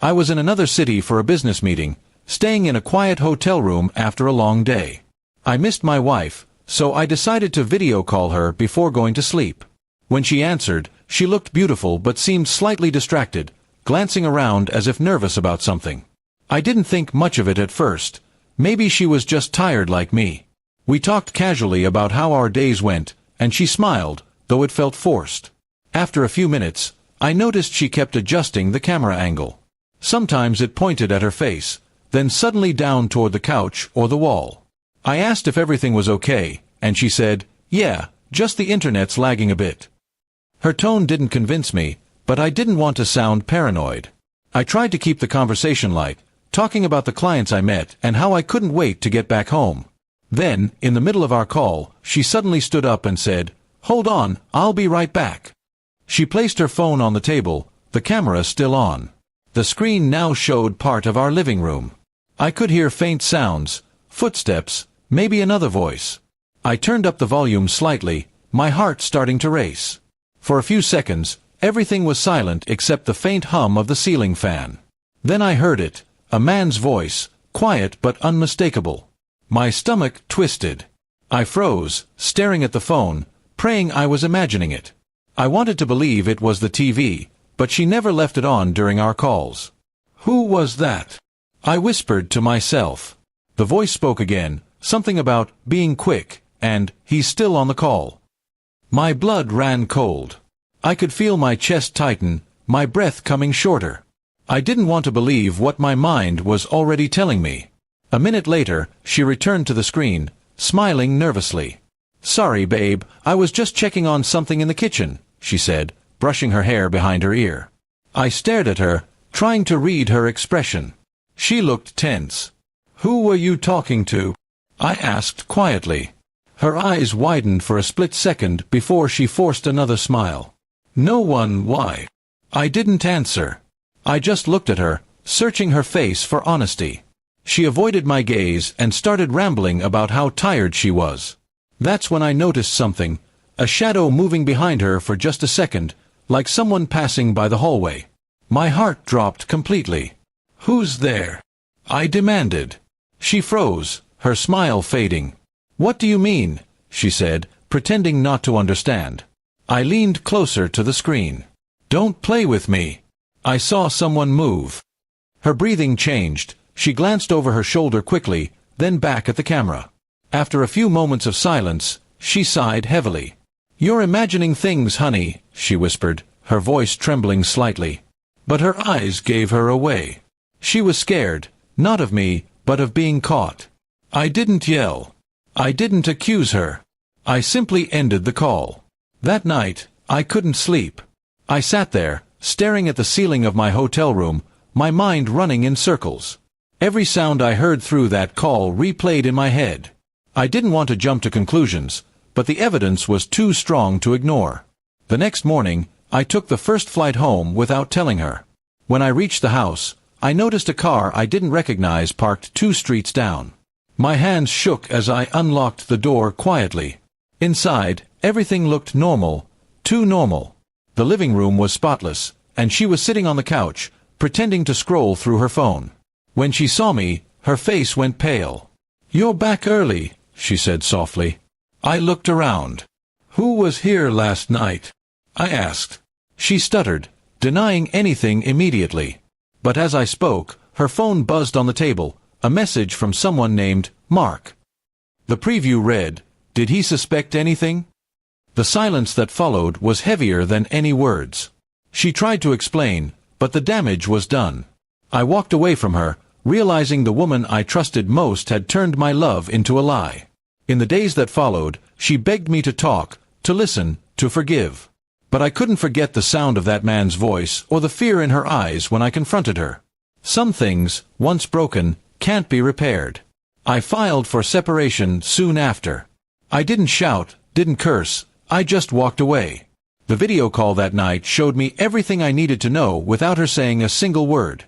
I was in another city for a business meeting, staying in a quiet hotel room after a long day. I missed my wife, so I decided to video call her before going to sleep. When she answered, she looked beautiful but seemed slightly distracted, glancing around as if nervous about something. I didn't think much of it at first. Maybe she was just tired like me. We talked casually about how our days went, and she smiled, though it felt forced. After a few minutes, I noticed she kept adjusting the camera angle. Sometimes it pointed at her face, then suddenly down toward the couch or the wall. I asked if everything was okay, and she said, "Yeah, just the internet's lagging a bit." Her tone didn't convince me, but I didn't want to sound paranoid. I tried to keep the conversation light, talking about the clients I met and how I couldn't wait to get back home. Then, in the middle of our call, she suddenly stood up and said, "Hold on, I'll be right back." She placed her phone on the table, the camera still on. The screen now showed part of our living room. I could hear faint sounds, footsteps, maybe another voice. I turned up the volume slightly, my heart starting to race. For a few seconds, everything was silent except the faint hum of the ceiling fan. Then I heard it, a man's voice, quiet but unmistakable. My stomach twisted. I froze, staring at the phone, praying I was imagining it. I wanted to believe it was the TV, but she never left it on during our calls. "Who was that?" I whispered to myself. The voice spoke again, something about being quick, and he's still on the call. My blood ran cold. I could feel my chest tighten, my breath coming shorter. I didn't want to believe what my mind was already telling me. A minute later, she returned to the screen, smiling nervously. "Sorry, babe, I was just checking on something in the kitchen," she said, brushing her hair behind her ear. I stared at her, trying to read her expression. She looked tense. "Who were you talking to?" I asked quietly. Her eyes widened for a split second before she forced another smile. "No one, why?" I didn't answer. I just looked at her, searching her face for honesty. She avoided my gaze and started rambling about how tired she was. That's when I noticed something, a shadow moving behind her for just a second, like someone passing by the hallway. My heart dropped completely. "Who's there?" I demanded. She froze, her smile fading. "What do you mean?" she said, pretending not to understand. I leaned closer to the screen. "Don't play with me." I saw someone move. Her breathing changed. She glanced over her shoulder quickly, then back at the camera. After a few moments of silence, she sighed heavily. "You're imagining things, honey," she whispered, her voice trembling slightly. But her eyes gave her away. She was scared, not of me, but of being caught. I didn't yell. I didn't accuse her. I simply ended the call. That night, I couldn't sleep. I sat there, staring at the ceiling of my hotel room, my mind running in circles. Every sound I heard through that call replayed in my head. I didn't want to jump to conclusions, but the evidence was too strong to ignore. The next morning, I took the first flight home without telling her. When I reached the house, I noticed a car I didn't recognize parked 2 streets down. My hands shook as I unlocked the door quietly. Inside, everything looked normal, too normal. The living room was spotless, and she was sitting on the couch, pretending to scroll through her phone. When she saw me, her face went pale. "You're back early," she said softly. I looked around. "Who was here last night?" I asked. She stuttered, denying anything immediately. But as I spoke, her phone buzzed on the table, a message from someone named Mark. The preview read, "Did he suspect anything?" The silence that followed was heavier than any words. She tried to explain, but the damage was done. I walked away from her, realizing the woman I trusted most had turned my love into a lie. In the days that followed, she begged me to talk, to listen, to forgive. But I couldn't forget the sound of that man's voice or the fear in her eyes when I confronted her. Some things, once broken, can't be repaired. I filed for separation soon after. I didn't shout, didn't curse, I just walked away. The video call that night showed me everything I needed to know without her saying a single word.